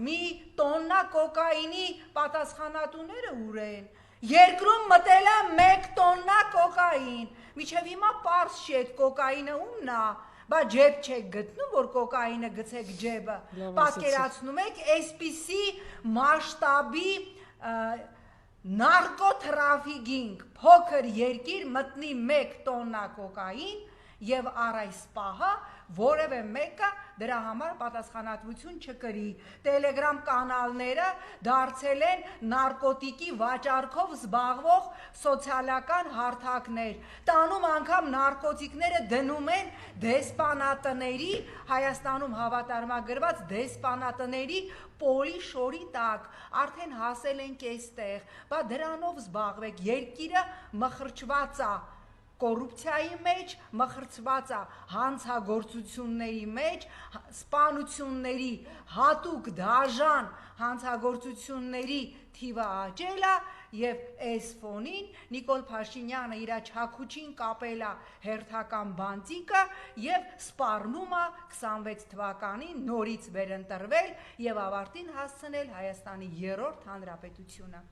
մի տոննա կոկայինի պատասխանատուները ուր են։ Երկրում մտել է 1 տոննա կոկային։ Միջև հիմա պարզ չի այդ կոկայինը ումն է, բա ջեբ չեք գտնում, որ կոկայինը գցեք ջեբը։ Պատկերացնում եք այսպիսի մասշտաբի նարկոթրաֆիգինգ, փոքր երկիր մտնի 1 տոննա կոկային եւ առ այս պահը որևէ մեկը դրա համար պատասխանատվություն չկրի։ Տելեգրամ կանալները դարձել են նարկոտիկի վաճառքով զբաղվող սոցիալական հարթակներ։ Տանում անգամ նարկոտիկները դնում են դեսպանատների, Հայաստանում հավատարմագրված դեսպանատների պոլի շորի տակ, արդեն հասել ենք այստեղ, բա դրանով զբաղվեք, երկիրը մխրճված է կոռուպցիայի մեջ, մխրճված է հանցագործությունների մեջ, սպանությունների հատուկ դաժան հանցագործությունների թիվը աճել է եւ այս ֆոնին Նիկոլ Փաշինյանը իր չաքուչին կապել է հերթական բանտիկը եւ սպառնում է 26 թվականին նորից վերընտրվել եւ ավարտին հասցնել Հայաստանի 3-րդ հանրապետությունը։